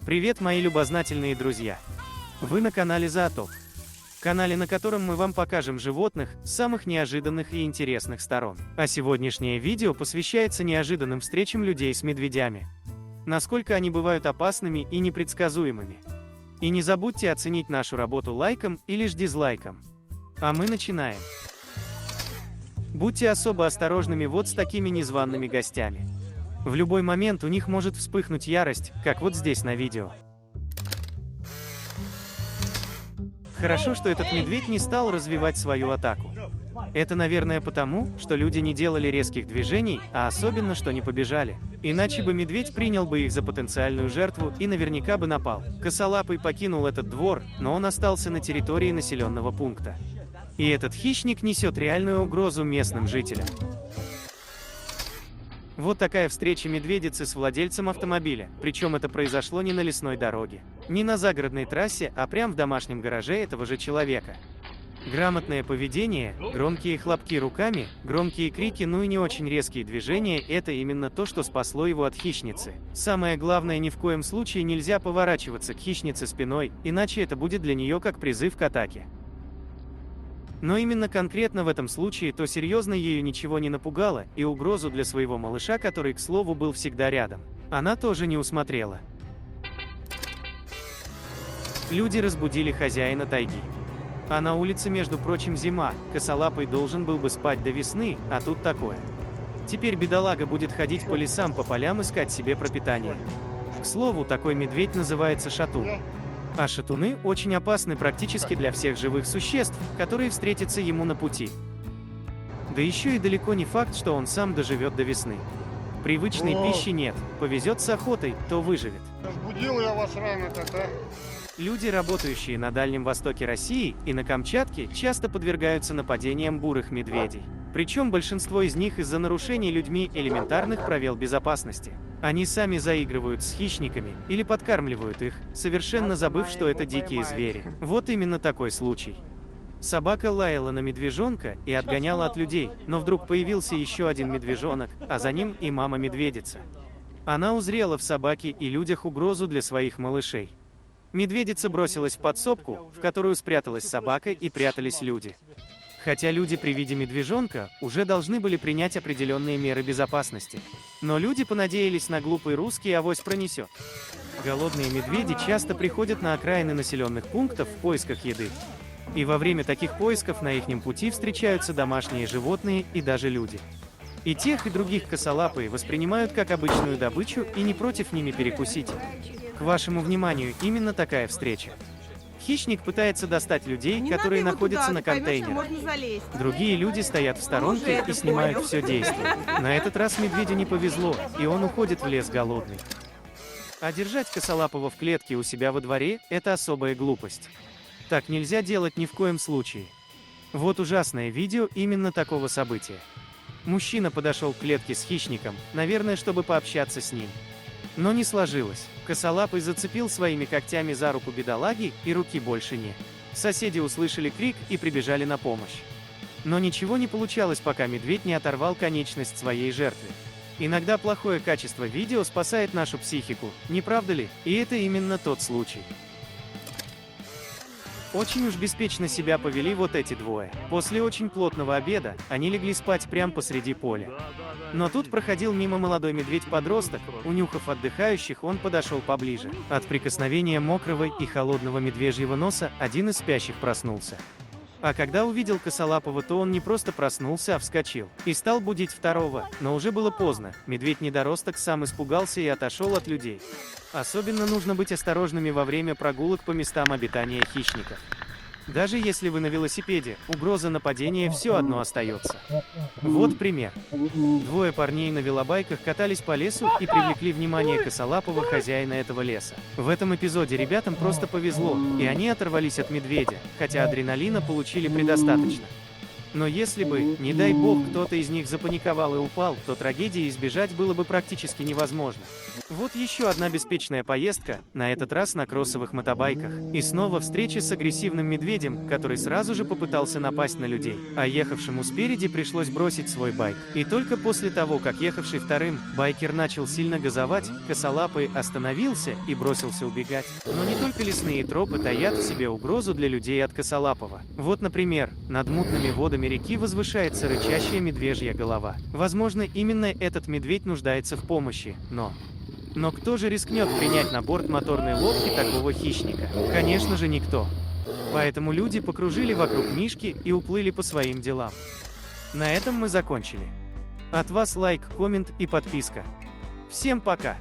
Привет, мои любознательные друзья! Вы на канале Зоотоп. Канале, на котором мы вам покажем животных с самых неожиданных и интересных сторон. А сегодняшнее видео посвящается неожиданным встречам людей с медведями. Насколько они бывают опасными и непредсказуемыми. И не забудьте оценить нашу работу лайком или ж дизлайком. А мы начинаем. Будьте особо осторожными вот с такими незваными гостями. В любой момент у них может вспыхнуть ярость, как вот здесь на видео. Хорошо, что этот медведь не стал развивать свою атаку. Это, наверное, потому, что люди не делали резких движений, а особенно, что не побежали. Иначе бы медведь принял бы их за потенциальную жертву и наверняка бы напал. Косолапый покинул этот двор, но он остался на территории населенного пункта. И этот хищник несет реальную угрозу местным жителям. Вот такая встреча медведицы с владельцем автомобиля, причем это произошло не на лесной дороге, не на загородной трассе, а прямо в домашнем гараже этого же человека. Грамотное поведение, громкие хлопки руками, громкие крики, ну и не очень резкие движения – это именно то, что спасло его от хищницы. Самое главное, ни в коем случае нельзя поворачиваться к хищнице спиной, иначе это будет для нее как призыв к атаке. Но именно конкретно в этом случае то серьезно ею ничего не напугало, и угрозу для своего малыша, который, к слову, был всегда рядом, она тоже не усмотрела. Люди разбудили хозяина тайги. А на улице, между прочим, зима, косолапый должен был бы спать до весны, а тут такое. Теперь бедолага будет ходить по лесам, по полям искать себе пропитание. К слову, такой медведь называется шатун. А шатуны очень опасны практически для всех живых существ, которые встретятся ему на пути. Да еще и далеко не факт, что он сам доживет до весны. Привычной пищи нет, повезет с охотой, то выживет. Разбудил я вас рано-то, да? Люди, работающие на Дальнем Востоке России и на Камчатке, часто подвергаются нападениям бурых медведей. Причем большинство из них из-за нарушений людьми элементарных правил безопасности. Они сами заигрывают с хищниками или подкармливают их, совершенно забыв, что это дикие звери. Вот именно такой случай. Собака лаяла на медвежонка и отгоняла от людей, но вдруг появился еще один медвежонок, а за ним и мама-медведица. Она узрела в собаке и людях угрозу для своих малышей. Медведица бросилась в подсобку, в которую спряталась собака и прятались люди. Хотя люди при виде медвежонка уже должны были принять определенные меры безопасности. Но люди понадеялись на глупый русский авось пронесет. Голодные медведи часто приходят на окраины населенных пунктов в поисках еды. И во время таких поисков на ихнем пути встречаются домашние животные и даже люди. И тех, и других косолапые воспринимают как обычную добычу и не против ними перекусить. К вашему вниманию, именно такая встреча. Хищник пытается достать людей, которые находятся на контейнерах. Другие люди стоят в сторонке и снимают все действие. На этот раз медведю не повезло, и он уходит в лес голодный. А держать косолапого в клетке у себя во дворе – это особая глупость. Так нельзя делать ни в коем случае. Вот ужасное видео именно такого события. Мужчина подошел к клетке с хищником, наверное, чтобы пообщаться с ним. Но не сложилось. Косолапый зацепил своими когтями за руку бедолаги, и руки больше не. Соседи услышали крик и прибежали на помощь. Но ничего не получалось, пока медведь не оторвал конечность своей жертве. Иногда плохое качество видео спасает нашу психику, не правда ли? И это именно тот случай. Очень уж беспечно себя повели вот эти двое. После очень плотного обеда они легли спать прямо посреди поля. Но тут проходил мимо молодой медведь-подросток, унюхав отдыхающих, он подошел поближе. От прикосновения мокрого и холодного медвежьего носа один из спящих проснулся. А когда увидел косолапого, то он не просто проснулся, а вскочил. И стал будить второго, но уже было поздно. Медведь-недоросток сам испугался и отошел от людей. Особенно нужно быть осторожными во время прогулок по местам обитания хищников. Даже если вы на велосипеде, угроза нападения все одно остается. Вот пример. Двое парней на велобайках катались по лесу и привлекли внимание косолапого хозяина этого леса. В этом эпизоде ребятам просто повезло, и они оторвались от медведя, хотя адреналина получили предостаточно. Но если бы, не дай бог, кто-то из них запаниковал и упал, то трагедии избежать было бы практически невозможно. Вот еще одна беспечная поездка, на этот раз на кроссовых мотобайках. И снова встреча с агрессивным медведем, который сразу же попытался напасть на людей. А ехавшему спереди пришлось бросить свой байк. И только после того, как ехавший вторым, байкер начал сильно газовать, косолапый остановился и бросился убегать. Но не только лесные тропы таят в себе угрозу для людей от косолапого. Вот, например, над мутными водами реки возвышается рычащая медвежья голова. Возможно, именно этот медведь нуждается в помощи, Но кто же рискнет принять на борт моторной лодки такого хищника? Конечно же никто. Поэтому люди покружили вокруг Мишки и уплыли по своим делам. На этом мы закончили. От вас лайк, коммент и подписка. Всем пока!